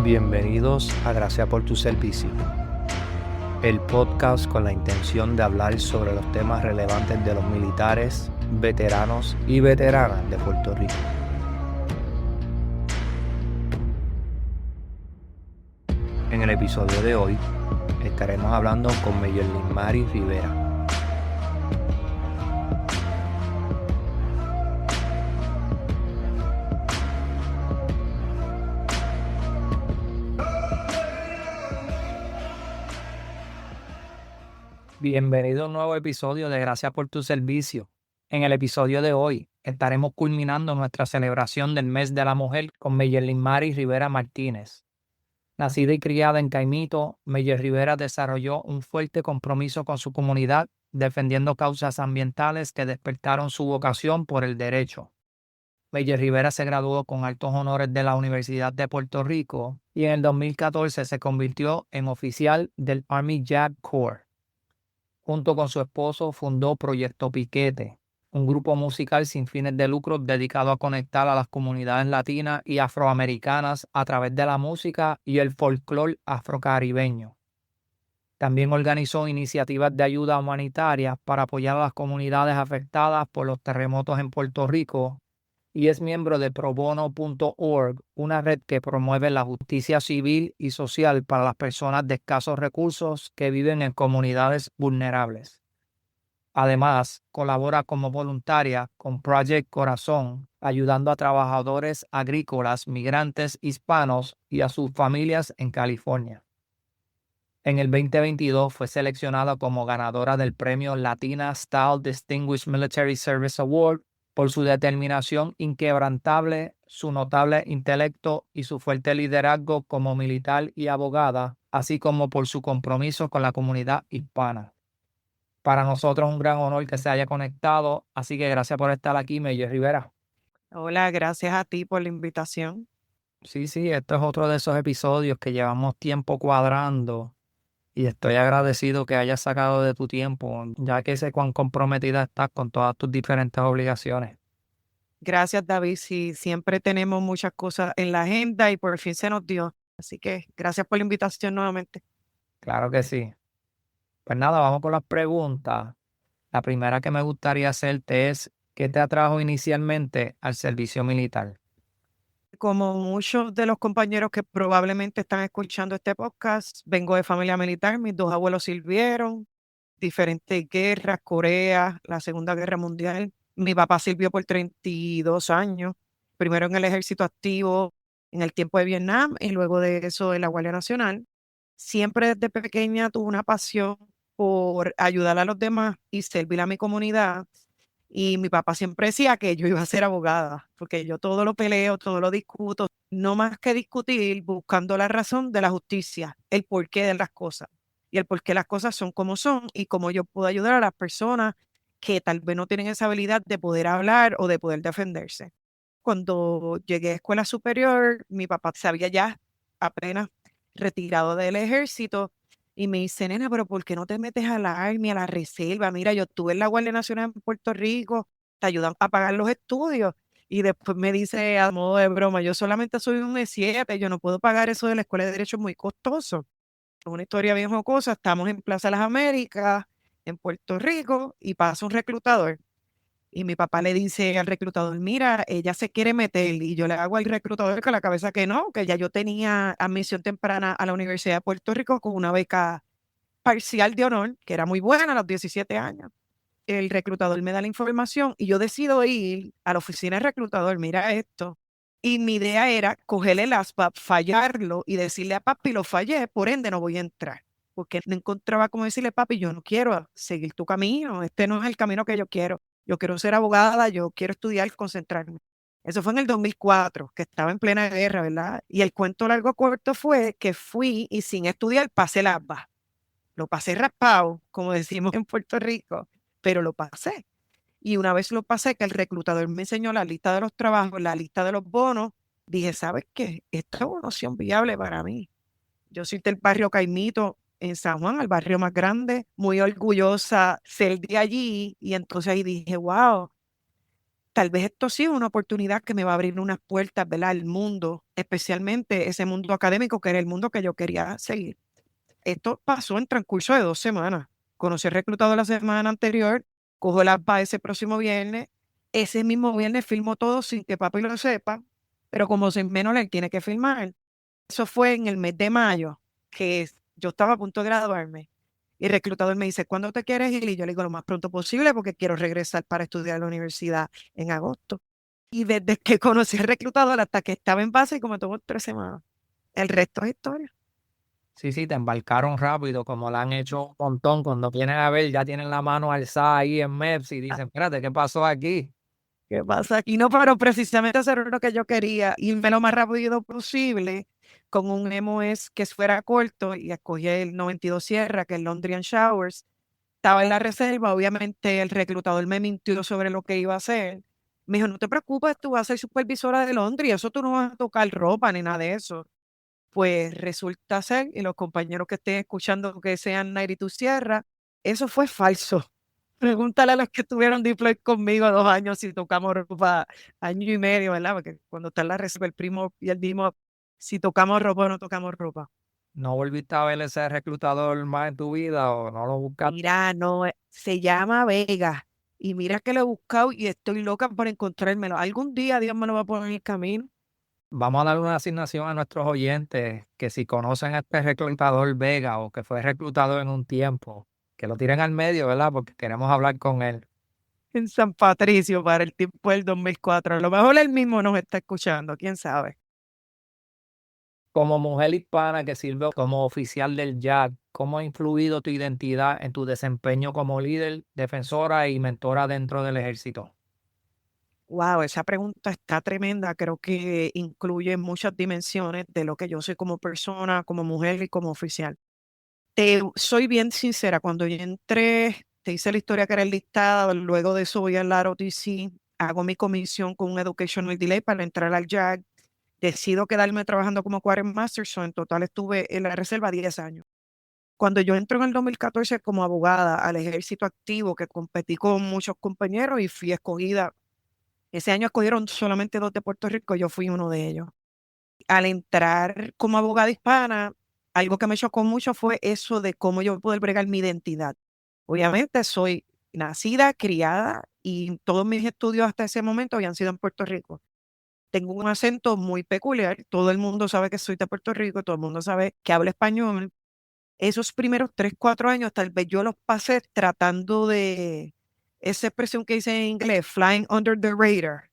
Bienvenidos a Gracias por tu servicio, el podcast con la intención de hablar sobre los temas relevantes de los militares, veteranos y veteranas de Puerto Rico. En el episodio de hoy estaremos hablando con Mayor Lismari Rivera. Bienvenido a un nuevo episodio de Gracias por tu servicio. En el episodio de hoy estaremos culminando nuestra celebración del Mes de la Mujer con Mayor Lismari Rivera Martínez. Nacida y criada en Caimito, Mayor Rivera desarrolló un fuerte compromiso con su comunidad, defendiendo causas ambientales que despertaron su vocación por el derecho. Mayor Rivera se graduó con altos honores de la Universidad de Puerto Rico y en el 2014 se convirtió en oficial del Army JAG Corps. Junto con su esposo fundó Proyecto Piquete, un grupo musical sin fines de lucro dedicado a conectar a las comunidades latinas y afroamericanas a través de la música y el folclore afrocaribeño. También organizó iniciativas de ayuda humanitaria para apoyar a las comunidades afectadas por los terremotos en Puerto Rico y es miembro de probono.org, una red que promueve la justicia civil y social para las personas de escasos recursos que viven en comunidades vulnerables. Además, colabora como voluntaria con Project Corazón, ayudando a trabajadores agrícolas, migrantes hispanos y a sus familias en California. En el 2022 fue seleccionada como ganadora del premio Latina Style Distinguished Military Service Award por su determinación inquebrantable, su notable intelecto y su fuerte liderazgo como militar y abogada, así como por su compromiso con la comunidad hispana. Para nosotros es un gran honor que se haya conectado, así que gracias por estar aquí, Mayor Rivera. Hola, gracias a ti por la invitación. Sí, esto es otro de esos episodios que llevamos tiempo cuadrando y estoy agradecido que hayas sacado de tu tiempo, ya que sé cuán comprometida estás con todas tus diferentes obligaciones. Gracias, David. Sí, siempre tenemos muchas cosas en la agenda y por fin se nos dio. Así que gracias por la invitación nuevamente. Claro que sí. Pues nada, vamos con las preguntas. La primera que me gustaría hacerte es, ¿qué te atrajo inicialmente al servicio militar? Como muchos de los compañeros que probablemente están escuchando este podcast, vengo de familia militar. Mis dos abuelos sirvieron, diferentes guerras, Corea, la Segunda Guerra Mundial. Mi papá sirvió por 32 años, primero en el ejército activo en el tiempo de Vietnam y luego de eso en la Guardia Nacional. Siempre desde pequeña tuve una pasión por ayudar a los demás y servir a mi comunidad. Y mi papá siempre decía que yo iba a ser abogada, porque yo todo lo peleo, todo lo discuto, no más que discutir, buscando la razón de la justicia, el porqué de las cosas y el porqué las cosas son como son y cómo yo puedo ayudar a las personas que tal vez no tienen esa habilidad de poder hablar o de poder defenderse. Cuando llegué a escuela superior, mi papá se había ya apenas retirado del ejército y me dice, nena, pero ¿por qué no te metes a la Army, a la reserva? Mira, yo estuve en la Guardia Nacional en Puerto Rico, te ayudan a pagar los estudios. Y después me dice a modo de broma, yo solamente soy un E7, yo no puedo pagar eso de la Escuela de Derecho, es muy costoso. Es una historia bien jocosa, estamos en Plaza de las Américas, en Puerto Rico, y pasa un reclutador. Y mi papá le dice al reclutador, mira, ella se quiere meter. Y yo le hago al reclutador con la cabeza que no, que ya yo tenía admisión temprana a la Universidad de Puerto Rico con una beca parcial de honor, que era muy buena a los 17 años. El reclutador me da la información y yo decido ir a la oficina del reclutador, mira esto. Y mi idea era cogerle el ASVAB, fallarlo y decirle a papi, lo fallé, por ende no voy a entrar. Porque no encontraba cómo decirle, papi, yo no quiero seguir tu camino, este no es el camino que yo quiero. Yo quiero ser abogada, yo quiero estudiar, concentrarme. Eso fue en el 2004, que estaba en plena guerra, ¿verdad? Y el cuento largo corto fue que fui y sin estudiar pasé el ASVAB. Lo pasé raspado, como decimos en Puerto Rico, pero lo pasé. Y una vez lo pasé, que el reclutador me enseñó la lista de los trabajos, la lista de los bonos, dije, ¿sabes qué? Esta es una opción viable para mí. Yo soy del barrio Caimito, en San Juan, el barrio más grande, muy orgullosa ser de allí. Y entonces ahí dije, wow, tal vez esto sí es una oportunidad que me va a abrir unas puertas, ¿verdad? Al mundo, especialmente ese mundo académico que era el mundo que yo quería seguir. Esto pasó en transcurso de 2 semanas. Conocí al reclutado la semana anterior, cojo el APA ese próximo viernes. Ese mismo viernes filmo todo sin que papi lo sepa, pero como sin menos él tiene que filmar. Eso fue en el mes de mayo, yo estaba a punto de graduarme. Y el reclutador me dice, ¿cuándo te quieres ir? Y yo le digo, lo más pronto posible porque quiero regresar para estudiar en la universidad en agosto. Y desde que conocí al reclutador hasta que estaba en base, como tomó 3 semanas. El resto es historia. Sí, sí, te embarcaron rápido, como lo han hecho un montón. Cuando vienen a ver, ya tienen la mano alzada ahí en MEPS y dicen, espérate, ¿qué pasó aquí? ¿Qué pasa aquí? No, pero precisamente hacer lo que yo quería, irme lo más rápido posible con un MOS que fuera corto y escogí el 92 Sierra, que es Laundry and Showers. Estaba en la reserva, obviamente el reclutador me mintió sobre lo que iba a hacer. Me dijo, no te preocupes, tú vas a ser supervisora de laundry, eso tú no vas a tocar ropa ni nada de eso. Pues resulta ser, y los compañeros que estén escuchando que sean 92 Sierra, eso fue falso. Pregúntale a los que estuvieron deployed conmigo 2 años si tocamos ropa, año y medio, ¿verdad? Porque cuando está en la reserva el primo y el mismo, si tocamos ropa o no tocamos ropa. ¿No volviste a ver ese reclutador más en tu vida o no lo buscaste? Mira, no, se llama Vega. Y mira que lo he buscado y estoy loca por encontrármelo. Algún día Dios me lo va a poner en el camino. Vamos a dar una asignación a nuestros oyentes que si conocen a este reclutador Vega o que fue reclutado en un tiempo, que lo tiren al medio, ¿verdad? Porque queremos hablar con él. En San Patricio para el tiempo del 2004. A lo mejor él mismo nos está escuchando, quién sabe. Como mujer hispana que sirve como oficial del JAG, ¿cómo ha influido tu identidad en tu desempeño como líder, defensora y mentora dentro del ejército? Wow, esa pregunta está tremenda. Creo que incluye muchas dimensiones de lo que yo soy como persona, como mujer y como oficial. Te soy bien sincera, cuando yo entré, te hice la historia que era el listado, luego de eso voy al ROTC, hago mi comisión con un Educational Delay para entrar al JAG, decido quedarme trabajando como Quartermaster, Master, so en total estuve en la reserva 10 años. Cuando yo entro en el 2014 como abogada al ejército activo, que competí con muchos compañeros y fui escogida, ese año escogieron solamente 2 de Puerto Rico, yo fui uno de ellos. Al entrar como abogada hispana, algo que me chocó mucho fue eso de cómo yo poder bregar mi identidad. Obviamente soy nacida, criada y todos mis estudios hasta ese momento habían sido en Puerto Rico. Tengo un acento muy peculiar, todo el mundo sabe que soy de Puerto Rico, todo el mundo sabe que hablo español. Esos primeros 3, 4 años tal vez yo los pasé tratando de, esa expresión que dice en inglés, flying under the radar,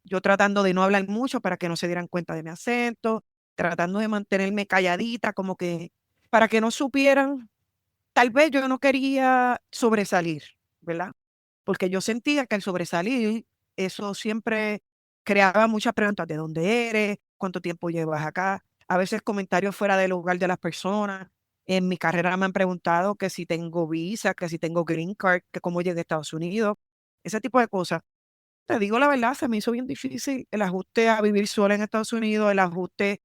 yo tratando de no hablar mucho para que no se dieran cuenta de mi acento, tratando de mantenerme calladita, como que para que no supieran, tal vez yo no quería sobresalir, ¿verdad? Porque yo sentía que al sobresalir, eso siempre creaba muchas preguntas, ¿de dónde eres? ¿Cuánto tiempo llevas acá? A veces comentarios fuera del lugar de las personas. En mi carrera me han preguntado que si tengo visa, que si tengo green card, que cómo llegué a Estados Unidos, ese tipo de cosas. Te digo la verdad, se me hizo bien difícil el ajuste a vivir sola en Estados Unidos, el ajuste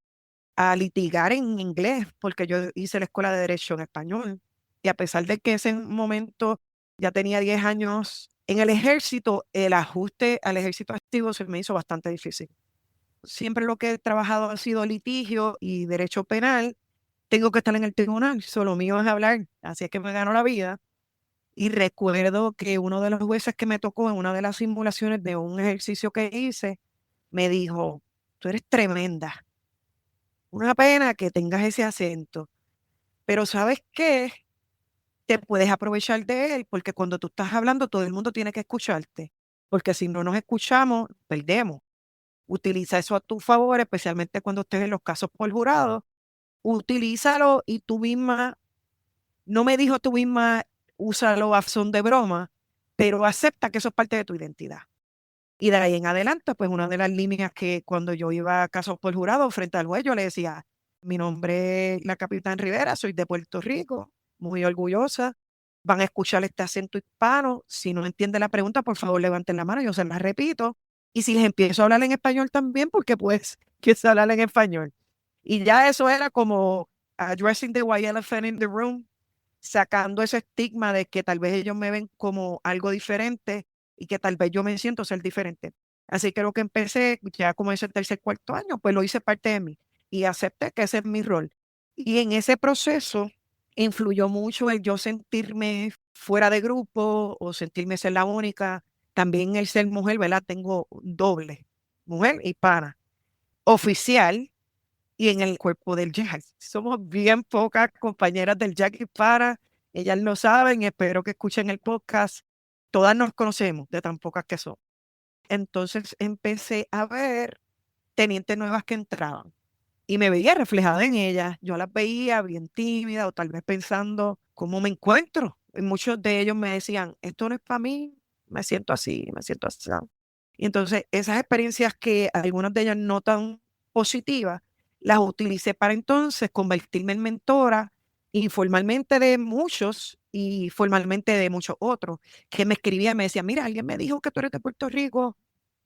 a litigar en inglés, porque yo hice la escuela de Derecho en español. Y a pesar de que ese momento ya tenía 10 años en el ejército, el ajuste al ejército activo se me hizo bastante difícil. Siempre lo que he trabajado ha sido litigio y derecho penal. Tengo que estar en el tribunal, solo mío es hablar, así es que me gano la vida. Y recuerdo que uno de los jueces que me tocó en una de las simulaciones de un ejercicio que hice, me dijo, tú eres tremenda, una pena que tengas ese acento, pero ¿sabes qué? Te puedes aprovechar de él porque cuando tú estás hablando todo el mundo tiene que escucharte, porque si no nos escuchamos, perdemos. Utiliza eso a tu favor, especialmente cuando estés en los casos por jurado. Utilízalo y tú misma, no me dijo tú misma, úsalo a son de broma, pero acepta que eso es parte de tu identidad. Y de ahí en adelante, pues una de las líneas que cuando yo iba a casos por jurado frente al juez, yo le decía, mi nombre es la Capitán Rivera, soy de Puerto Rico, muy orgullosa, van a escuchar este acento hispano, si no entienden la pregunta, por favor levanten la mano, yo se las repito, y si les empiezo a hablar en español también, porque pues que se hablar en español. Y ya eso era como addressing the white elephant in the room, sacando ese estigma de que tal vez ellos me ven como algo diferente y que tal vez yo me siento ser diferente. Así que lo que empecé, ya como ese tercer, cuarto año, pues lo hice parte de mí y acepté que ese es mi rol. Y en ese proceso influyó mucho el yo sentirme fuera de grupo o sentirme ser la única. También el ser mujer, ¿verdad? Tengo doble, mujer y pana, oficial y en el cuerpo del jazz. Somos bien pocas compañeras del jazz y para, ellas lo saben, espero que escuchen el podcast. Todas nos conocemos de tan pocas que son. Entonces empecé a ver tenientes nuevas que entraban y me veía reflejada en ellas. Yo las veía bien tímidas o tal vez pensando cómo me encuentro. Y muchos de ellos me decían, esto no es para mí, me siento así, me siento así. Y entonces esas experiencias que algunas de ellas no tan positivas, las utilicé para entonces convertirme en mentora informalmente de muchos y formalmente de muchos otros que me escribían, me decían, mira, alguien me dijo que tú eres de Puerto Rico,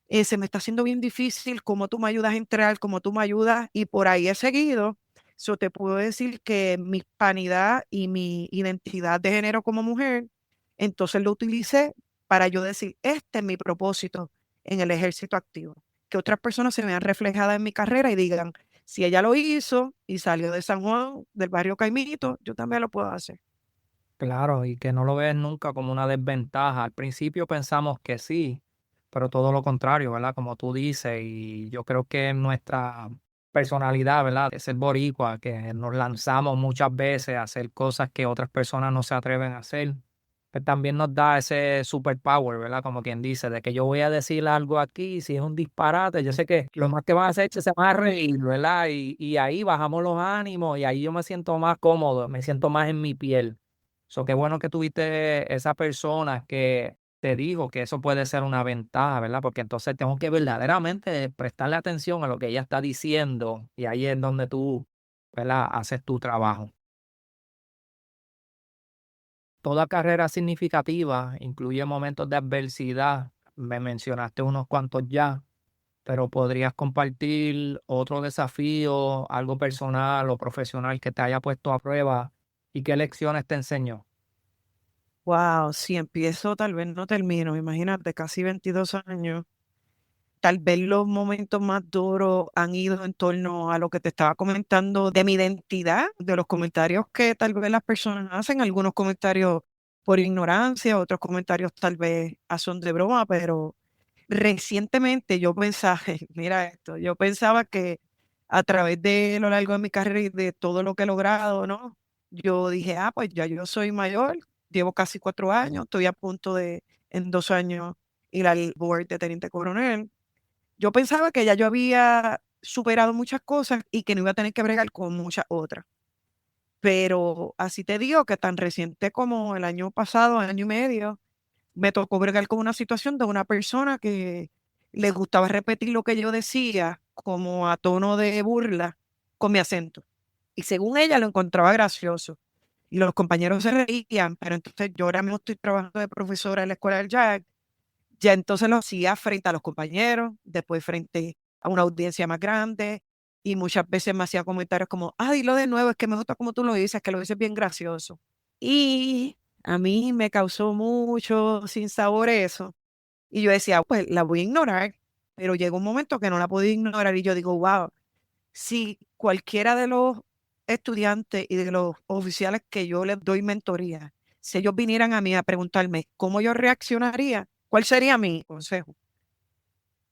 se me está haciendo bien difícil, cómo tú me ayudas a entrar, cómo tú me ayudas, y por ahí he seguido. Yo te puedo decir que mi hispanidad y mi identidad de género como mujer, entonces lo utilicé para yo decir, este es mi propósito en el ejército activo. Que otras personas se vean reflejadas en mi carrera y digan, si ella lo hizo y salió de San Juan, del barrio Caimito, yo también lo puedo hacer. Claro, y que no lo ves nunca como una desventaja. Al principio pensamos que sí, pero todo lo contrario, ¿verdad? Como tú dices, y yo creo que nuestra personalidad, ¿verdad? De ser boricua, que nos lanzamos muchas veces a hacer cosas que otras personas no se atreven a hacer, pues también nos da ese superpower, ¿verdad? Como quien dice, de que yo voy a decir algo aquí, si es un disparate, yo sé que lo más que van a hacer es que se van a reír, ¿verdad? Y ahí bajamos los ánimos y ahí yo me siento más cómodo, me siento más en mi piel. So, qué bueno que tuviste esa persona que te dijo que eso puede ser una ventaja, ¿verdad? Porque entonces tengo que verdaderamente prestarle atención a lo que ella está diciendo y ahí es donde tú, ¿verdad? Haces tu trabajo. Toda carrera significativa incluye momentos de adversidad. Me mencionaste unos cuantos ya, pero podrías compartir otro desafío, algo personal o profesional que te haya puesto a prueba y qué lecciones te enseñó. Wow, si empiezo, tal vez no termino. Imagínate, casi 22 años. Tal vez los momentos más duros han ido en torno a lo que te estaba comentando de mi identidad, de los comentarios que tal vez las personas hacen, algunos comentarios por ignorancia, otros comentarios tal vez a son de broma, pero recientemente yo pensaba, mira esto, yo pensaba que a través de lo largo de mi carrera y de todo lo que he logrado, ¿no? Yo dije, pues ya yo soy mayor, llevo casi 4 años, estoy a punto de en 2 años ir al board de teniente coronel. Yo pensaba que ya yo había superado muchas cosas y que no iba a tener que bregar con muchas otras. Pero así te digo que tan reciente como el año pasado, año y medio, me tocó bregar con una situación de una persona que le gustaba repetir lo que yo decía como a tono de burla con mi acento. Y según ella lo encontraba gracioso. Y los compañeros se reían, pero entonces yo ahora mismo estoy trabajando de profesora en la escuela del Jack. Ya entonces lo hacía frente a los compañeros, después frente a una audiencia más grande y muchas veces me hacía comentarios como, dilo de nuevo, es que me gusta como tú lo dices, que lo dices bien gracioso. Y a mí me causó mucho sinsabor eso. Y yo decía, pues la voy a ignorar, pero llegó un momento que no la podía ignorar y yo digo, wow, si cualquiera de los estudiantes y de los oficiales que yo les doy mentoría, si ellos vinieran a mí a preguntarme cómo yo reaccionaría, ¿cuál sería mi consejo?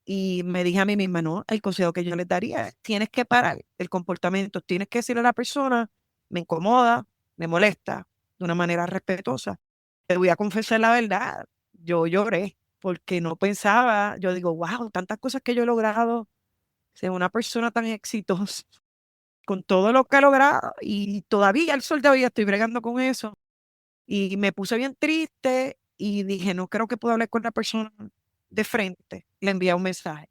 Y me dije a mí misma, no, el consejo que yo les daría es, tienes que parar el comportamiento, tienes que decirle a la persona, me incomoda, me molesta, de una manera respetuosa. Te voy a confesar la verdad, yo lloré porque no pensaba, yo digo, wow, tantas cosas que yo he logrado, ser una persona tan exitosa con todo lo que he logrado y todavía al sol de hoy estoy bregando con eso. Y me puse bien triste y dije, no creo que puedo hablar con la persona de frente. Le envié un mensaje.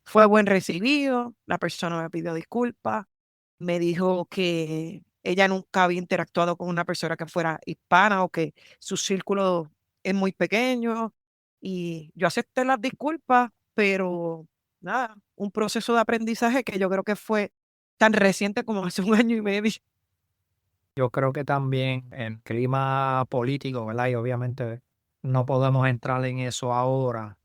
Fue buen recibido, la persona me pidió disculpas, me dijo que ella nunca había interactuado con una persona que fuera hispana o que su círculo es muy pequeño. Y yo acepté las disculpas, pero nada, un proceso de aprendizaje que yo creo que fue tan reciente como hace un año y medio. Yo creo que también en clima político, ¿verdad? Y obviamente no podemos entrar en eso ahora,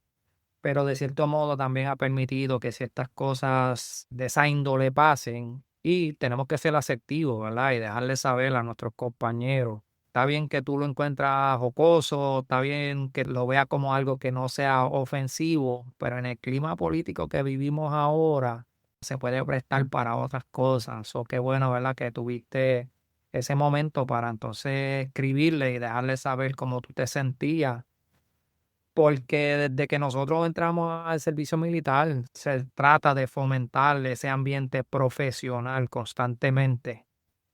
pero de cierto modo también ha permitido que ciertas cosas de esa índole pasen y tenemos que ser asertivos, ¿verdad? Y dejarle saber a nuestros compañeros. Está bien que tú lo encuentras jocoso, está bien que lo veas como algo que no sea ofensivo, pero en el clima político que vivimos ahora se puede prestar para otras cosas. O qué bueno, ¿verdad? Que tuviste ese momento para entonces escribirle y dejarle saber cómo tú te sentías porque desde que nosotros entramos al servicio militar, se trata de fomentar ese ambiente profesional constantemente.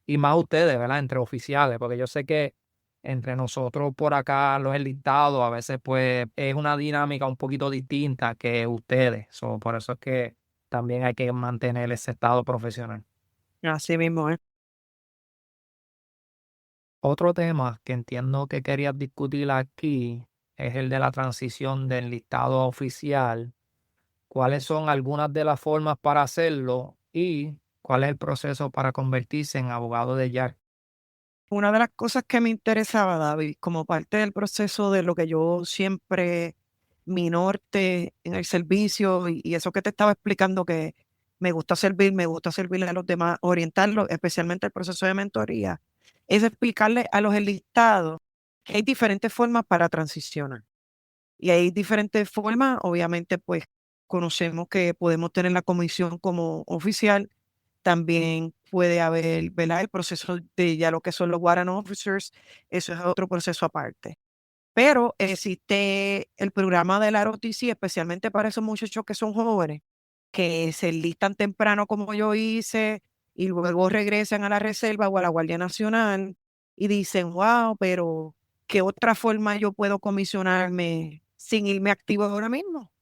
Y más ustedes, ¿verdad? Entre oficiales, porque yo sé que entre nosotros por acá, los enlistados, a veces pues es una dinámica un poquito distinta que ustedes. Por eso es que también hay que mantener ese estado profesional. Así mismo, ¿eh? Otro tema que entiendo que querías discutir aquí es el de la transición del listado a oficial. ¿Cuáles son algunas de las formas para hacerlo y cuál es el proceso para convertirse en abogado de YAC? Una de las cosas que me interesaba, David, como parte del proceso de lo que yo siempre, mi norte en el servicio y eso que te estaba explicando que me gusta servirle a los demás, orientarlos, especialmente el proceso de mentoría, es explicarle a los enlistados que hay diferentes formas para transicionar. Y hay diferentes formas, obviamente, pues conocemos que podemos tener la comisión como oficial, también puede haber, ¿verdad? El proceso de ya lo que son los warrant officers, eso es otro proceso aparte. Pero existe el programa de la ROTC, especialmente para esos muchachos que son jóvenes, que se enlistan temprano como yo hice y luego regresan a la reserva o a la Guardia Nacional y dicen, wow, pero ¿qué otra forma yo puedo comisionarme sin irme activo ahora mismo?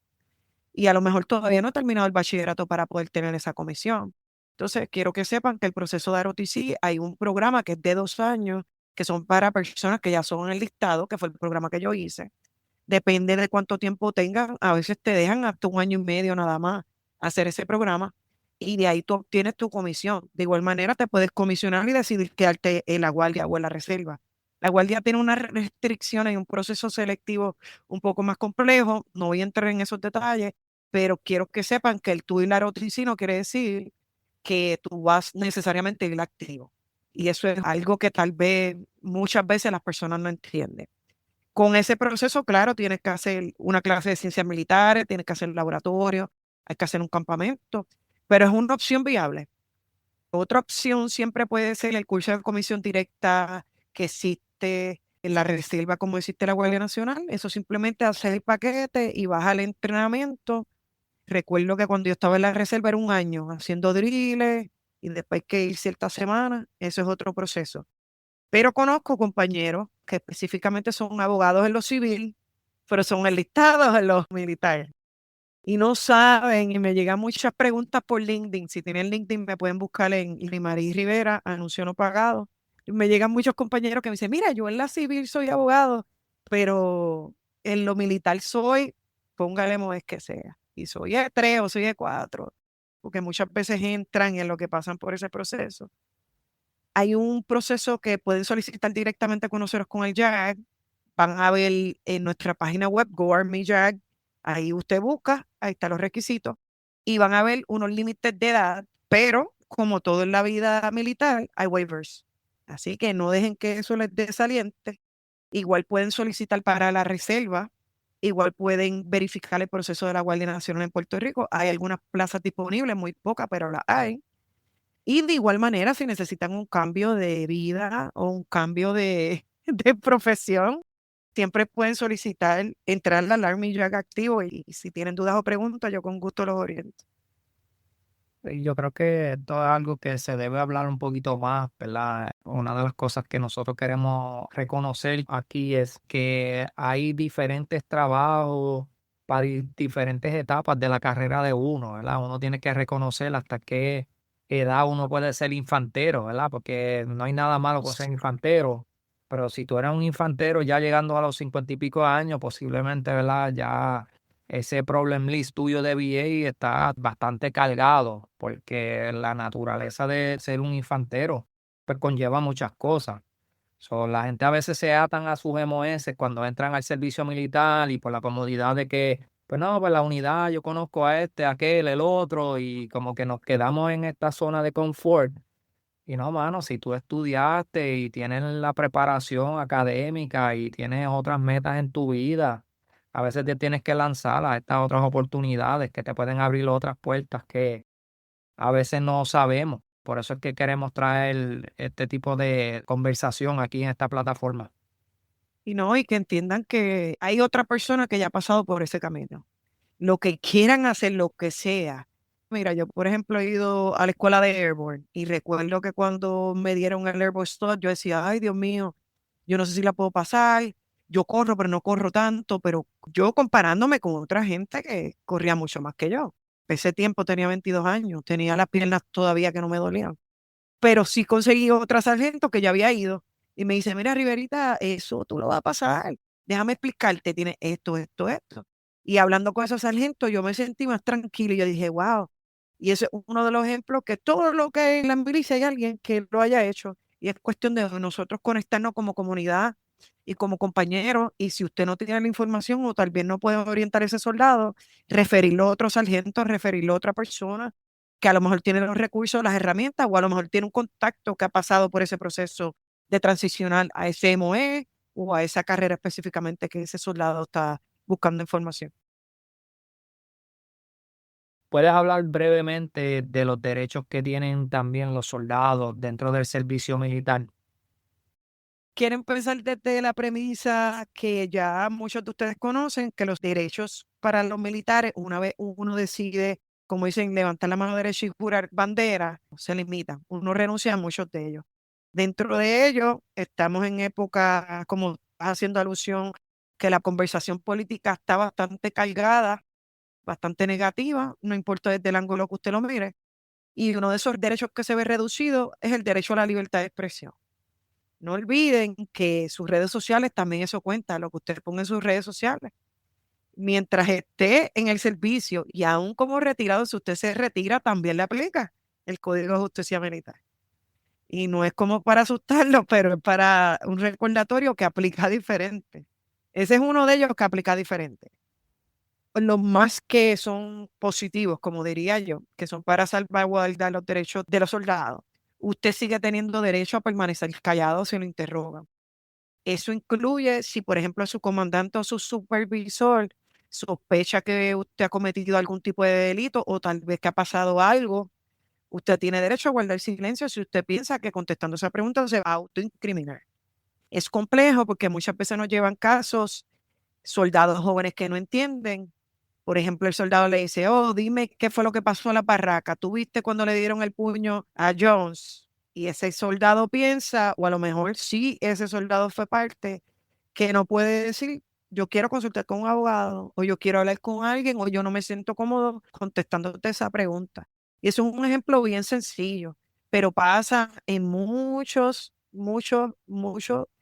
Y a lo mejor todavía no he terminado el bachillerato para poder tener esa comisión. Entonces, quiero que sepan que el proceso de ROTC hay un programa que es de 2 años, que son para personas que ya son en el listado, que fue el programa que yo hice. Depende de cuánto tiempo tengan, a veces te dejan hasta 1 año y medio nada más hacer ese programa y de ahí tú obtienes tu comisión. De igual manera, te puedes comisionar y decidir quedarte en la guardia o en la reserva. La guardia tiene unas restricciones y un proceso selectivo un poco más complejo. No voy a entrar en esos detalles, pero quiero que sepan que el tú y la ROTC no quiere decir que tú vas necesariamente a ir activo. Y eso es algo que tal vez muchas veces las personas no entienden. Con ese proceso, claro, tienes que hacer una clase de ciencias militares, tienes que hacer un laboratorio, hay que hacer un campamento, pero es una opción viable. Otra opción siempre puede ser el curso de comisión directa que existe en la reserva, como existe la Guardia Nacional. Eso simplemente hacer el paquete y vas al entrenamiento. Recuerdo que cuando yo estaba en la reserva era un año haciendo drills y después que ir ciertas semanas, eso es otro proceso. Pero conozco compañeros que específicamente son abogados en lo civil, pero son enlistados en los militares. Y no saben, y me llegan muchas preguntas por LinkedIn. Si tienen LinkedIn, me pueden buscar en Limarí Rivera, anuncio no pagado. Y me llegan muchos compañeros que me dicen, mira, yo en la civil soy abogado, pero en lo militar soy, póngale es que sea. Y soy E3 o soy E4, porque muchas veces entran en lo que pasan por ese proceso. Hay un proceso que pueden solicitar directamente con nosotros con el JAG. Van a ver en nuestra página web, GoArmyJAG, ahí usted busca, ahí están los requisitos, y van a ver unos límites de edad, pero como todo en la vida militar, hay waivers. Así que no dejen que eso les desaliente. Igual pueden solicitar para la reserva, igual pueden verificar el proceso de la Guardia Nacional en Puerto Rico. Hay algunas plazas disponibles, muy pocas, pero las hay. Y de igual manera, si necesitan un cambio de vida o un cambio de, de profesión, siempre pueden solicitar entrar al Army Jack activo y si tienen dudas o preguntas, yo con gusto los oriento. Y yo creo que esto es algo que se debe hablar un poquito más, ¿verdad? Una de las cosas que nosotros queremos reconocer aquí es que hay diferentes trabajos para diferentes etapas de la carrera de uno, ¿verdad? Uno tiene que reconocer hasta qué edad uno puede ser infantero, ¿verdad? Porque no hay nada malo con ser infantero, pero si tú eres un infantero ya llegando a los 50 y pico años, posiblemente, ¿verdad? Ya ese problem list tuyo de VA está bastante cargado porque la naturaleza de ser un infantero pues conlleva muchas cosas. So, la gente a veces se atan a sus MOS cuando entran al servicio militar y por la comodidad de que, pues no, pues la unidad, yo conozco a este, a aquel, el otro, y como que nos quedamos en esta zona de confort. Y no, mano, si tú estudiaste y tienes la preparación académica y tienes otras metas en tu vida, a veces te tienes que lanzar a estas otras oportunidades que te pueden abrir otras puertas que a veces no sabemos. Por eso es que queremos traer este tipo de conversación aquí en esta plataforma. Y no, y que entiendan que hay otra persona que ya ha pasado por ese camino. Lo que quieran hacer, lo que sea. Mira, yo por ejemplo he ido a la escuela de Airborne y recuerdo que cuando me dieron el Airborne Slot, yo decía, ay Dios mío, yo no sé si la puedo pasar, yo corro, pero no corro tanto, pero yo comparándome con otra gente que corría mucho más que yo. Ese tiempo tenía 22 años, tenía las piernas todavía que no me dolían, pero sí conseguí otra sargento que ya había ido y me dice, mira, Riverita, eso tú lo vas a pasar, déjame explicarte, tiene esto, esto, esto. Y hablando con esos sargentos, yo me sentí más tranquilo y yo dije, wow. Y ese es uno de los ejemplos que todo lo que en la milicia hay alguien que lo haya hecho. Y es cuestión de nosotros conectarnos como comunidad y como compañeros. Y si usted no tiene la información o tal vez no puede orientar a ese soldado, referirlo a otro sargento, referirlo a otra persona que a lo mejor tiene los recursos, las herramientas, o a lo mejor tiene un contacto que ha pasado por ese proceso de transicionar a ese MOE o a esa carrera específicamente que ese soldado está buscando información. ¿Puedes hablar brevemente de los derechos que tienen también los soldados dentro del servicio militar? Quiero empezar desde la premisa que ya muchos de ustedes conocen, que los derechos para los militares, una vez uno decide, como dicen, levantar la mano derecha y jurar bandera, se limitan. Uno renuncia a muchos de ellos. Dentro de ellos, estamos en época, como estás haciendo alusión, que la conversación política está bastante cargada, bastante negativa, no importa desde el ángulo que usted lo mire. Y uno de esos derechos que se ve reducido es el derecho a la libertad de expresión. No olviden que sus redes sociales también eso cuenta, lo que usted ponga en sus redes sociales. Mientras esté en el servicio y aún como retirado, si usted se retira, también le aplica el Código de Justicia Militar. Y no es como para asustarlo, pero es para un recordatorio que aplica diferente. Ese es uno de ellos que aplica diferente. Los más que son positivos, como diría yo, que son para salvaguardar los derechos de los soldados. Usted sigue teniendo derecho a permanecer callado si lo interrogan. Eso incluye si, por ejemplo, su comandante o su supervisor sospecha que usted ha cometido algún tipo de delito o tal vez que ha pasado algo, usted tiene derecho a guardar silencio si usted piensa que contestando esa pregunta se va a autoincriminar. Es complejo porque muchas veces nos llevan casos, soldados jóvenes que no entienden. Por ejemplo, el soldado le dice, oh, dime qué fue lo que pasó en la barraca. ¿Tú viste cuando le dieron el puño a Jones? Y ese soldado piensa, o a lo mejor sí, ese soldado fue parte, que no puede decir, yo quiero consultar con un abogado, o yo quiero hablar con alguien, o yo no me siento cómodo contestándote esa pregunta. Y eso es un ejemplo bien sencillo, pero pasa en muchos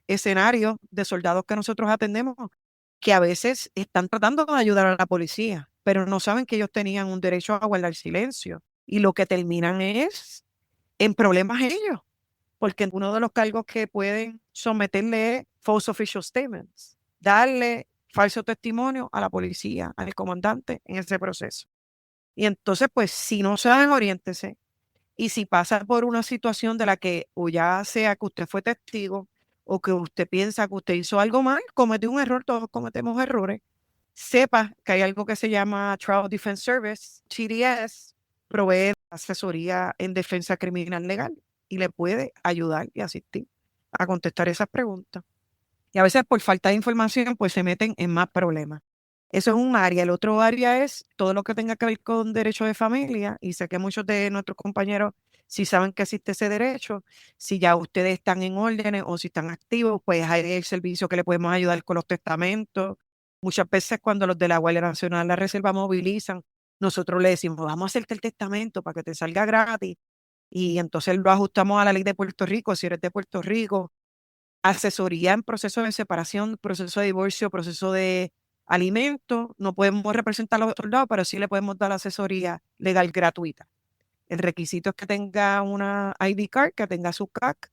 escenarios de soldados que nosotros atendemos que a veces están tratando de ayudar a la policía, pero no saben que ellos tenían un derecho a guardar silencio. Y lo que terminan es en problemas ellos, porque uno de los cargos que pueden someterle es false official statements, darle falso testimonio a la policía, al comandante en ese proceso. Y entonces, pues, si no saben, oriéntese. Y si pasa por una situación de la que o ya sea que usted fue testigo o que usted piensa que usted hizo algo mal, cometió un error, todos cometemos errores, sepa que hay algo que se llama Trial Defense Service, TDS, provee asesoría en defensa criminal legal y le puede ayudar y asistir a contestar esas preguntas. Y a veces por falta de información, pues se meten en más problemas. Eso es un área. El otro área es todo lo que tenga que ver con derecho de familia. Y sé que muchos de nuestros compañeros si saben que existe ese derecho. Si ya ustedes están en órdenes o si están activos, pues hay el servicio que le podemos ayudar con los testamentos. Muchas veces cuando los de la Guardia Nacional, la Reserva movilizan, nosotros le decimos, vamos a hacerte el testamento para que te salga gratis. Y entonces lo ajustamos a la ley de Puerto Rico, si eres de Puerto Rico, asesoría en proceso de separación, proceso de divorcio, proceso de alimento. No podemos representar a los soldados, pero sí le podemos dar asesoría legal gratuita. El requisito es que tenga una ID card, que tenga su CAC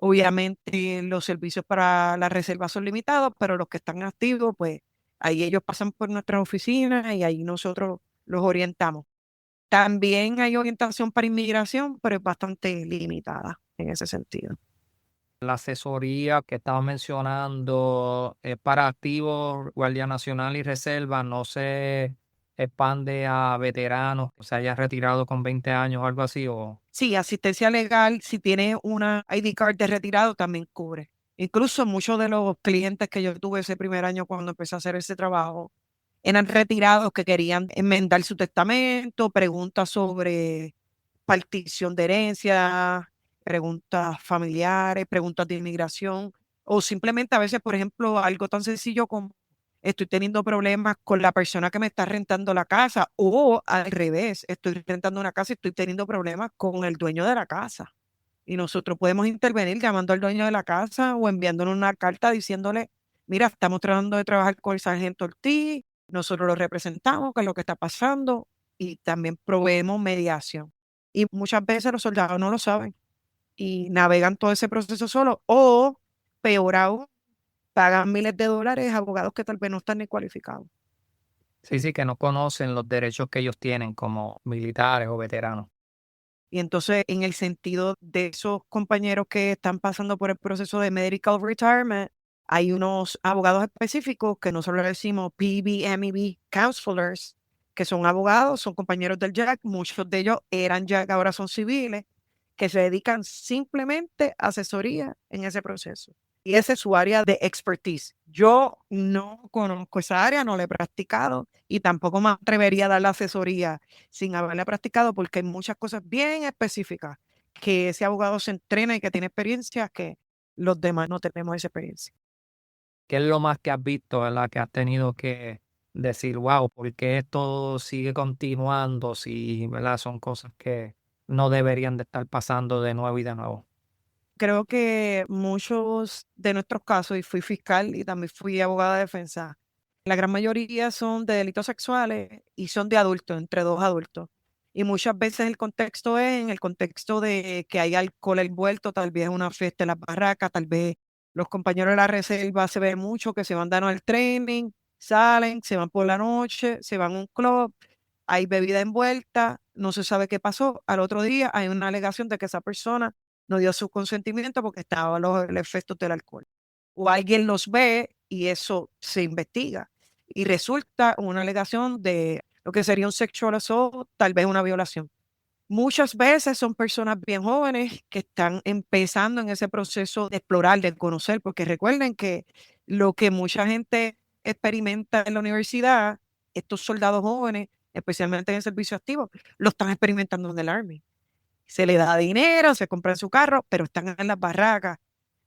Obviamente los servicios para la reserva son limitados, pero los que están activos, pues ahí ellos pasan por nuestras oficinas y ahí nosotros los orientamos. También hay orientación para inmigración, pero es bastante limitada en ese sentido. La asesoría que estaba mencionando para activos, Guardia Nacional y Reserva no se expande a veteranos que se hayan retirado con 20 años o algo así. O... Sí, asistencia legal, si tiene una ID card de retirado, también cubre. Incluso muchos de los clientes que yo tuve ese primer año cuando empecé a hacer ese trabajo eran retirados que querían enmendar su testamento, preguntas sobre partición de herencia, preguntas familiares, preguntas de inmigración, o simplemente a veces, por ejemplo, algo tan sencillo como estoy teniendo problemas con la persona que me está rentando la casa, o al revés, estoy rentando una casa y estoy teniendo problemas con el dueño de la casa. Y nosotros podemos intervenir llamando al dueño de la casa o enviándole una carta diciéndole, mira, estamos tratando de trabajar con el sargento Ortiz, nosotros lo representamos, qué es lo que está pasando, y también proveemos mediación. Y muchas veces los soldados no lo saben y navegan todo ese proceso solo o, peor aún, pagan miles de dólares a abogados que tal vez no están ni cualificados. Sí, sí, que no conocen los derechos que ellos tienen como militares o veteranos. Y entonces, en el sentido de esos compañeros que están pasando por el proceso de medical retirement, hay unos abogados específicos que nosotros le decimos PBMEB counselors, que son abogados, son compañeros del JAC, muchos de ellos eran JAC, ahora son civiles, que se dedican simplemente a asesoría en ese proceso. Y esa es su área de expertise. Yo no conozco esa área, no la he practicado y tampoco me atrevería a dar la asesoría sin haberla practicado porque hay muchas cosas bien específicas que ese abogado se entrena y que tiene experiencia que los demás no tenemos esa experiencia. ¿Qué es lo más que has visto, verdad? Que has tenido que decir, wow, ¿por qué esto sigue continuando si, verdad, son cosas que no deberían de estar pasando de nuevo y de nuevo? Creo que muchos de nuestros casos, y fui fiscal y también fui abogada de defensa, la gran mayoría son de delitos sexuales y son de adultos, entre dos adultos. Y muchas veces el contexto es en el contexto de que hay alcohol envuelto, tal vez una fiesta en las barracas, tal vez los compañeros de la reserva se ve mucho que se van dando el training, salen, se van por la noche, se van a un club, hay bebida envuelta, no se sabe qué pasó. Al otro día hay una alegación de que esa persona no dio su consentimiento porque estaba los efectos del alcohol. O alguien los ve y eso se investiga y resulta una alegación de lo que sería un sexual assault, tal vez una violación. Muchas veces son personas bien jóvenes que están empezando en ese proceso de explorar, de conocer, porque recuerden que lo que mucha gente experimenta en la universidad, estos soldados jóvenes, especialmente en el servicio activo, lo están experimentando en el Army. Se le da dinero, se compran su carro, pero están en las barracas.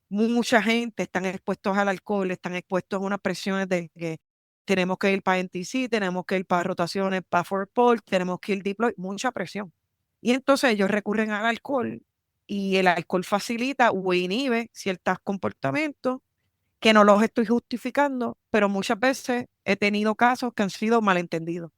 Mucha gente están expuestos al alcohol, están expuestos a unas presiones de que tenemos que ir para NTC, tenemos que ir para rotaciones, para Fort Polk, tenemos que ir deploy, mucha presión. Y entonces ellos recurren al alcohol y el alcohol facilita o inhibe ciertos comportamientos que no los estoy justificando, pero muchas veces he tenido casos que han sido malentendidos.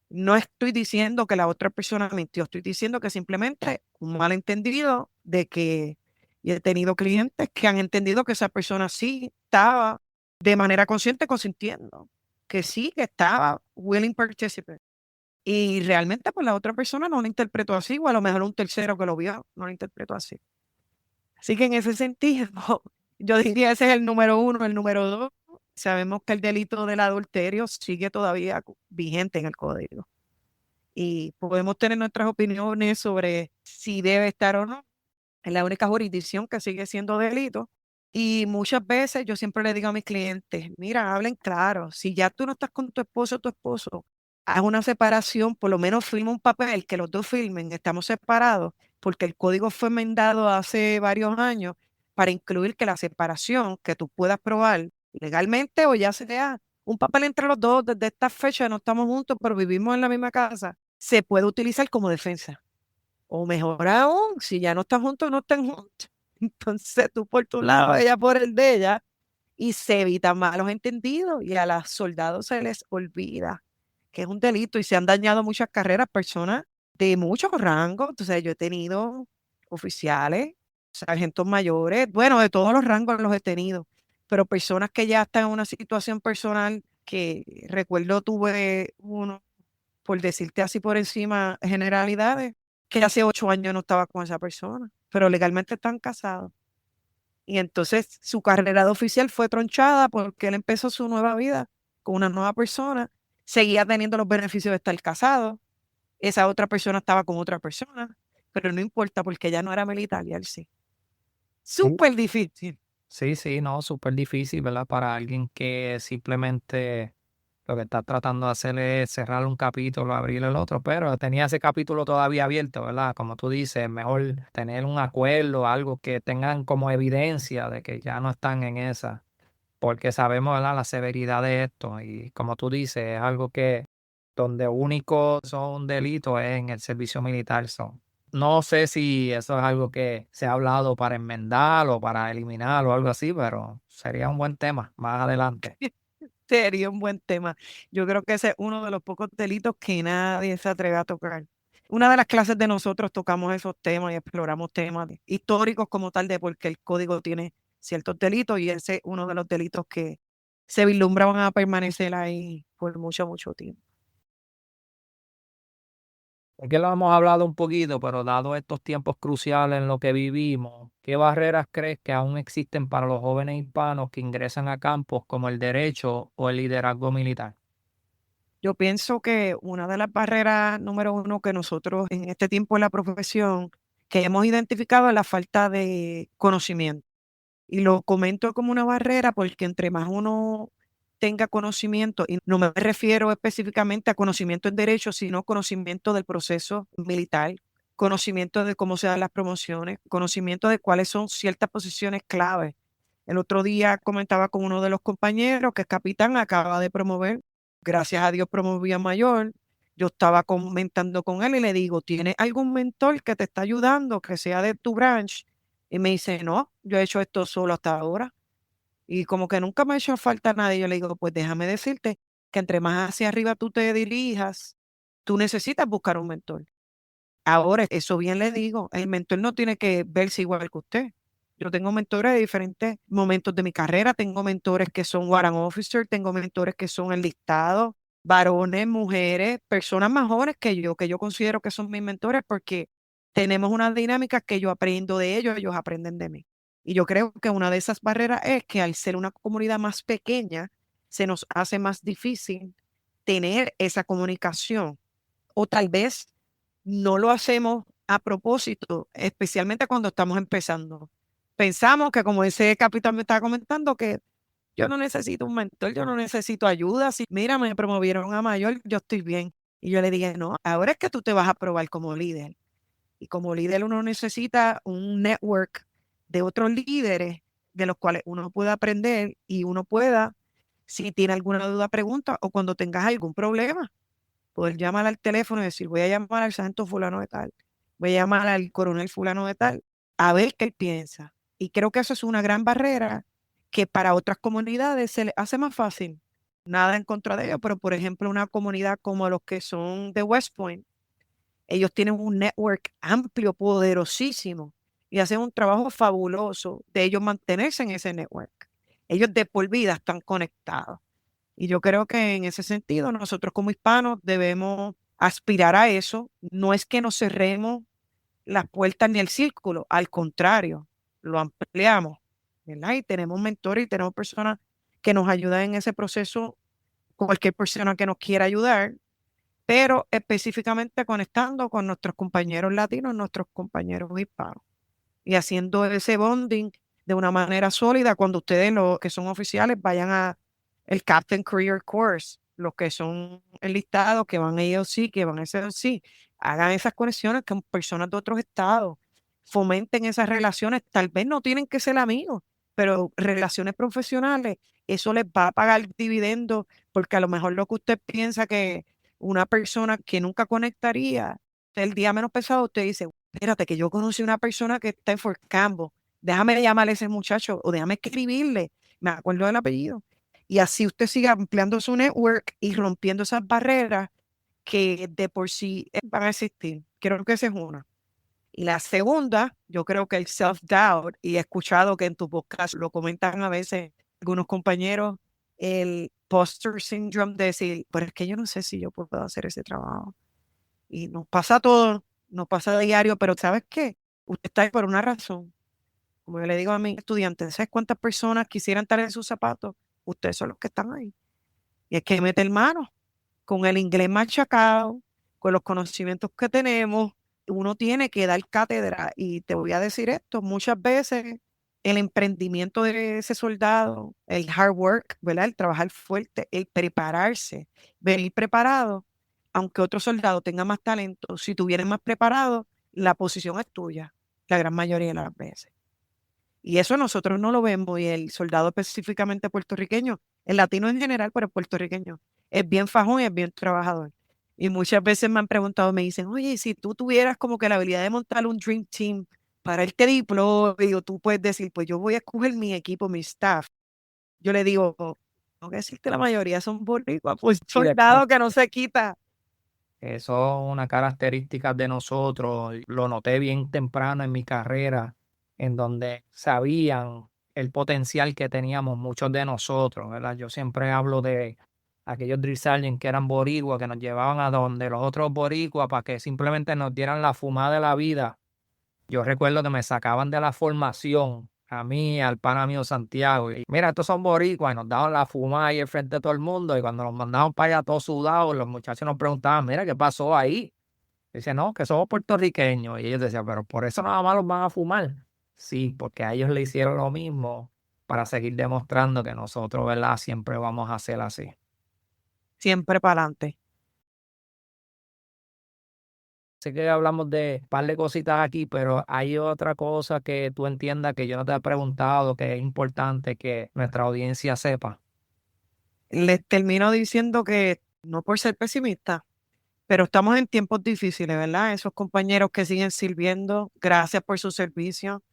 No estoy diciendo que la otra persona mintió, estoy diciendo que simplemente un malentendido de que y he tenido clientes que han entendido que esa persona sí estaba de manera consciente consintiendo, que sí, que estaba willing participant. Y realmente pues la otra persona no lo interpretó así, o a lo mejor un tercero que lo vio no lo interpretó así. Así que en ese sentido, yo diría ese es el número uno. El número dos, sabemos que el delito del adulterio sigue todavía vigente en el código y podemos tener nuestras opiniones sobre si debe estar o no. Es la única jurisdicción que sigue siendo delito. Y muchas veces yo siempre le digo a mis clientes, mira, hablen claro, si ya tú no estás con tu esposo, haz una separación, por lo menos firma un papel que los dos firmen, estamos separados, porque el código fue enmendado hace varios años para incluir que la separación que tú puedas probar legalmente o ya sea un papel entre los dos, desde esta fecha no estamos juntos, pero vivimos en la misma casa, se puede utilizar como defensa. O mejor aún, si ya no están juntos, no están juntos. Entonces tú por tu lado, ella por el de ella, y se evitan malos entendidos y a los soldados se les olvida que es un delito y se han dañado muchas carreras, personas de muchos rangos. Entonces yo he tenido oficiales sargentos mayores, bueno, de todos los rangos los he tenido, pero personas que ya están en una situación personal que recuerdo tuve uno, por decirte así por encima, generalidades, que hace 8 años no estaba con esa persona, pero legalmente están casados. Y entonces su carrera de oficial fue tronchada porque él empezó su nueva vida con una nueva persona, seguía teniendo los beneficios de estar casado, esa otra persona estaba con otra persona, pero no importa porque ella no era militar y él sí. Sí, Súper difícil. sí, sí, no, súper difícil, ¿verdad? Para alguien que simplemente lo que está tratando de hacer es cerrar un capítulo, abrir el otro, pero tenía ese capítulo todavía abierto, ¿verdad? Como tú dices, mejor tener un acuerdo, algo que tengan como evidencia de que ya no están en esa, porque sabemos, ¿verdad? La severidad de esto y como tú dices, es algo que donde único son delitos es en el servicio militar. Son. No sé si eso es algo que se ha hablado para enmendar o para eliminar o algo así, pero sería un buen tema más adelante. Sería un buen tema. Yo creo que ese es uno de los pocos delitos que nadie se atreve a tocar. Una de las clases de nosotros tocamos esos temas y exploramos temas históricos como tal de por qué el código tiene ciertos delitos y ese es uno de los delitos que se vislumbraban a permanecer ahí por mucho, mucho tiempo. Es que lo hemos hablado un poquito, pero dado estos tiempos cruciales en los que vivimos, ¿qué barreras crees que aún existen para los jóvenes hispanos que ingresan a campos como el derecho o el liderazgo militar? Yo pienso que una de las barreras número uno que nosotros en este tiempo en la profesión que hemos identificado es la falta de conocimiento. Y lo comento como una barrera porque entre más uno tenga conocimiento, y no me refiero específicamente a conocimiento en derecho, sino conocimiento del proceso militar, conocimiento de cómo se dan las promociones, conocimiento de cuáles son ciertas posiciones clave. El otro día comentaba con uno de los compañeros que es capitán, acaba de promover, gracias a Dios promovió a mayor. Yo estaba comentando con él y le digo, ¿tienes algún mentor que te está ayudando, que sea de tu branch? Y me dice, no, yo he hecho esto solo hasta ahora. Y como que nunca me ha hecho falta nadie. Yo le digo, pues déjame decirte que entre más hacia arriba tú te dirijas, tú necesitas buscar un mentor. Ahora, eso bien le digo, el mentor no tiene que verse igual que usted. Yo tengo mentores de diferentes momentos de mi carrera, tengo mentores que son warrant officer, tengo mentores que son enlistados, varones, mujeres, personas más jóvenes que yo considero que son mis mentores porque tenemos unas dinámicas que yo aprendo de ellos aprenden de mí. Y yo creo que una de esas barreras es que al ser una comunidad más pequeña, se nos hace más difícil tener esa comunicación. O tal vez no lo hacemos a propósito, especialmente cuando estamos empezando. Pensamos que, como ese capitán me estaba comentando, que yo no necesito un mentor, yo no necesito ayuda. Si mira, me promovieron a mayor, yo estoy bien. Y yo le dije, no, ahora es que tú te vas a probar como líder. Y como líder uno necesita un network de otros líderes de los cuales uno pueda aprender y uno pueda, si tiene alguna duda, pregunta o cuando tengas algún problema poder llamar al teléfono y decir, voy a llamar al sargento fulano de tal, voy a llamar al coronel fulano de tal, a ver qué él piensa. Y creo que eso es una gran barrera que para otras comunidades se les hace más fácil. Nada en contra de ellos, pero por ejemplo, una comunidad como los que son de West Point, ellos tienen un network amplio, poderosísimo, y hacen un trabajo fabuloso de ellos mantenerse en ese network. Ellos de por vida están conectados. Y yo creo que en ese sentido nosotros como hispanos debemos aspirar a eso. No es que nos cerremos las puertas ni el círculo, al contrario, lo ampliamos, ¿verdad? Y tenemos mentores y tenemos personas que nos ayudan en ese proceso, cualquier persona que nos quiera ayudar, pero específicamente conectando con nuestros compañeros latinos, nuestros compañeros hispanos y haciendo ese bonding de una manera sólida cuando ustedes, los que son oficiales, vayan a el Captain Career Course, los que son enlistados, que van a EOC, que van a SLC, hagan esas conexiones con personas de otros estados, fomenten esas relaciones, tal vez no tienen que ser amigos, pero relaciones profesionales, eso les va a pagar dividendos, porque a lo mejor lo que usted piensa que una persona que nunca conectaría, el día menos pesado, usted dice, espérate, que yo conocí una persona que está en Fort Campbell, déjame llamarle a ese muchacho o déjame escribirle, me acuerdo del apellido. Y así usted sigue ampliando su network y rompiendo esas barreras que de por sí van a existir. Creo que esa es una. Y la segunda, yo creo que el self-doubt, y he escuchado que en tu podcast lo comentan a veces algunos compañeros, el poster syndrome de decir, pero es que yo no sé si yo puedo hacer ese trabajo. Y nos pasa todo, nos pasa a diario, pero ¿sabes qué? Usted está ahí por una razón. Como yo le digo a mis estudiantes, ¿sabes cuántas personas quisieran estar en sus zapatos? Ustedes son los que están ahí. Y hay que meter mano con el inglés machacado, con los conocimientos que tenemos, uno tiene que dar cátedra. Y te voy a decir esto, muchas veces el emprendimiento de ese soldado, el hard work, ¿verdad? El trabajar fuerte, el prepararse, venir preparado, aunque otro soldado tenga más talento, si tú vienes más preparado, la posición es tuya, la gran mayoría de las veces. Y eso nosotros no lo vemos, y el soldado específicamente puertorriqueño, el latino en general, pero el puertorriqueño, es bien fajón y es bien trabajador. Y muchas veces me han preguntado, me dicen, oye, si tú tuvieras como que la habilidad de montar un Dream Team para el triplo, digo, tú puedes decir, pues yo voy a escoger mi equipo, mi staff. Yo le digo, tengo que decirte, la mayoría son boricuas, pues Y de soldado que no se quita. eso es una característica de nosotros. Lo noté bien temprano en mi carrera, en donde sabían el potencial que teníamos muchos de nosotros, ¿verdad? Yo siempre hablo de aquellos drill sergeants que eran boricuas, que nos llevaban a donde los otros boricuas para que simplemente nos dieran la fumada de la vida. Yo recuerdo que me sacaban de la formación, a mí, al pana mío Santiago, y mira, estos son boricuas, y nos daban la fumada ahí enfrente de todo el mundo, y cuando nos mandaban para allá todos sudados, los muchachos nos preguntaban, mira, ¿qué pasó ahí? Dice, no, que somos puertorriqueños, y ellos decían, pero por eso nada más los van a fumar. Sí, porque a ellos le hicieron lo mismo para seguir demostrando que nosotros, ¿verdad? Siempre vamos a hacer así. Siempre para adelante. Sé que hablamos de un par de cositas aquí, pero hay otra cosa que tú entiendas que yo no te he preguntado, que es importante que nuestra audiencia sepa. Les termino diciendo que no por ser pesimista, pero estamos en tiempos difíciles, ¿verdad? Esos compañeros que siguen sirviendo, gracias por su servicio,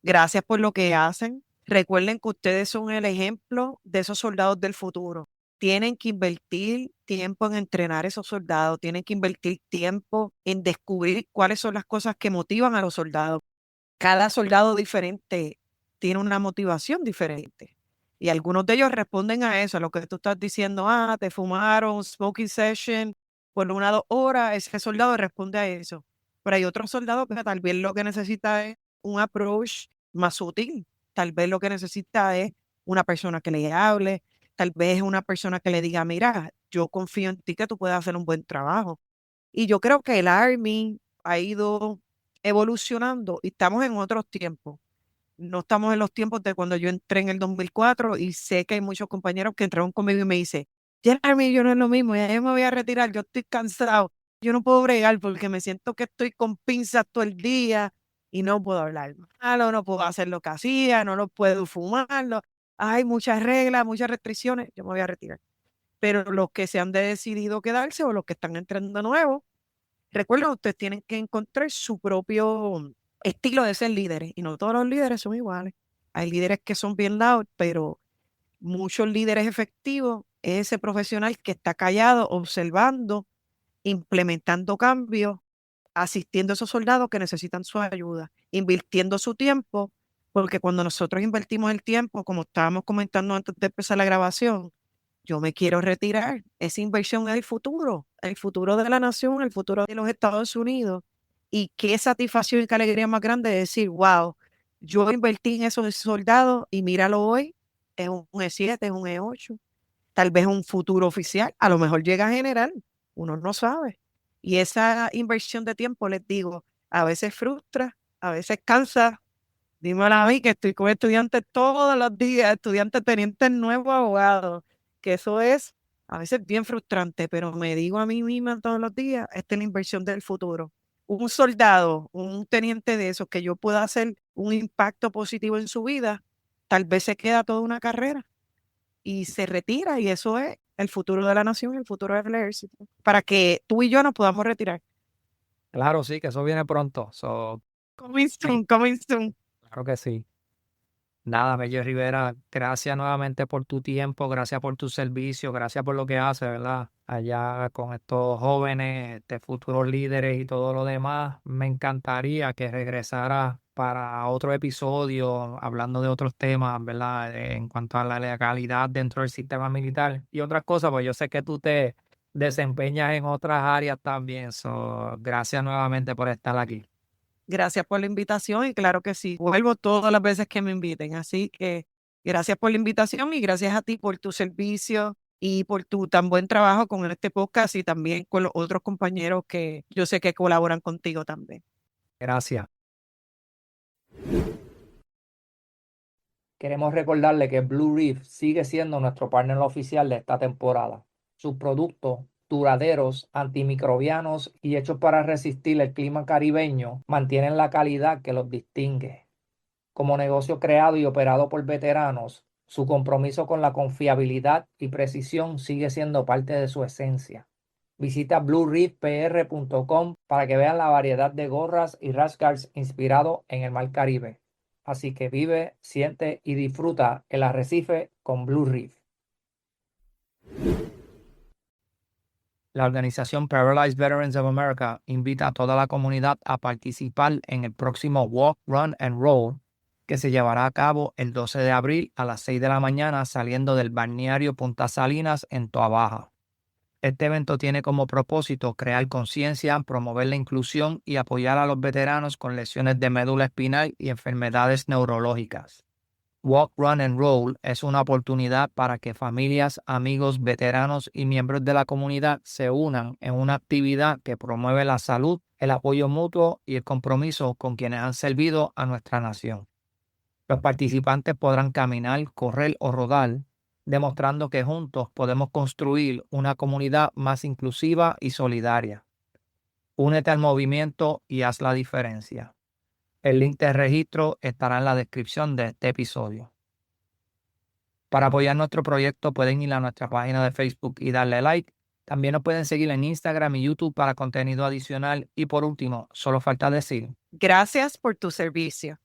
gracias por lo que hacen. Recuerden que ustedes son el ejemplo de esos soldados del futuro. Tienen que invertir tiempo en entrenar a esos soldados, tienen que invertir tiempo en descubrir cuáles son las cosas que motivan a los soldados. Cada soldado diferente tiene una motivación diferente. Y algunos de ellos responden a eso, a lo que tú estás diciendo, te fumaron, smoking session por 1 o 2 horas, ese soldado responde a eso. Pero hay otros soldados que tal vez lo que necesita es un approach más sutil, tal vez lo que necesita es una persona que le hable, tal vez una persona que le diga, mira, yo confío en ti que tú puedes hacer un buen trabajo. Y yo creo que el Army ha ido evolucionando y estamos en otros tiempos. No estamos en los tiempos de cuando yo entré en el 2004, y sé que hay muchos compañeros que entraron conmigo y me dicen, ya el Army yo no es lo mismo, ya yo me voy a retirar, yo estoy cansado, yo no puedo bregar porque me siento que estoy con pinzas todo el día y no puedo hablar malo, no puedo hacer lo que hacía, no lo puedo fumarlo, hay muchas reglas, muchas restricciones, yo me voy a retirar. Pero los que se han decidido quedarse o los que están entrando nuevos, recuerden, ustedes tienen que encontrar su propio estilo de ser líderes, y no todos los líderes son iguales. Hay líderes que son bien loud, pero muchos líderes efectivos es ese profesional que está callado, observando, implementando cambios, asistiendo a esos soldados que necesitan su ayuda, invirtiendo su tiempo, porque cuando nosotros invertimos el tiempo, como estábamos comentando antes de empezar la grabación, yo me quiero retirar. Esa inversión es el futuro de la nación, el futuro de los Estados Unidos. Y qué satisfacción y qué alegría más grande de decir, wow, yo invertí en esos soldados y míralo hoy, es un E7, es un E8, tal vez un futuro oficial, a lo mejor llega a general, uno no sabe. Y esa inversión de tiempo, les digo, a veces frustra, a veces cansa. Dímelo a mí, que estoy con estudiantes todos los días, estudiantes tenientes nuevos abogados, que eso es a veces bien frustrante, pero me digo a mí misma todos los días, esta es la inversión del futuro. Un soldado, un teniente de esos que yo pueda hacer un impacto positivo en su vida, tal vez se queda toda una carrera y se retira, y eso es el futuro de la nación, el futuro del ejército, para que tú y yo nos podamos retirar. Claro, sí, que eso viene pronto. So, Coming sí, soon, coming soon. claro que sí. Nada, Bello Rivera, gracias nuevamente por tu tiempo, gracias por tu servicio, gracias por lo que haces, ¿verdad? Allá con estos jóvenes, futuros líderes y todo lo demás. Me encantaría que regresaras para otro episodio hablando de otros temas, ¿verdad? En cuanto a la legalidad dentro del sistema militar y otras cosas, pues yo sé que tú te desempeñas en otras áreas también. So, gracias nuevamente por estar aquí. Gracias por la invitación y claro que sí, vuelvo todas las veces que me inviten. Así que gracias por la invitación y gracias a ti por tu servicio y por tu tan buen trabajo con este podcast y también con los otros compañeros que yo sé que colaboran contigo también. Gracias. Queremos recordarle que Blue Reef sigue siendo nuestro partner oficial de esta temporada. Sus productos duraderos, antimicrobianos y hechos para resistir el clima caribeño mantienen la calidad que los distingue. Como negocio creado y operado por veteranos, su compromiso con la confiabilidad y precisión sigue siendo parte de su esencia. Visita bluereefpr.com para que vean la variedad de gorras y rash guards inspirado en el Mar Caribe. Así que vive, siente y disfruta el arrecife con Blue Reef. La organización Paralyzed Veterans of America invita a toda la comunidad a participar en el próximo Walk, Run and Roll que se llevará a cabo el 12 de abril a las 6 de la mañana saliendo del balneario Punta Salinas en Toa Baja. Este evento tiene como propósito crear conciencia, promover la inclusión y apoyar a los veteranos con lesiones de médula espinal y enfermedades neurológicas. Walk, Run and Roll es una oportunidad para que familias, amigos, veteranos y miembros de la comunidad se unan en una actividad que promueve la salud, el apoyo mutuo y el compromiso con quienes han servido a nuestra nación. Los participantes podrán caminar, correr o rodar, demostrando que juntos podemos construir una comunidad más inclusiva y solidaria. Únete al movimiento y haz la diferencia. El link de registro estará en la descripción de este episodio. Para apoyar nuestro proyecto pueden ir a nuestra página de Facebook y darle like. También nos pueden seguir en Instagram y YouTube para contenido adicional. Y por último, solo falta decir, Gracias por tu servicio.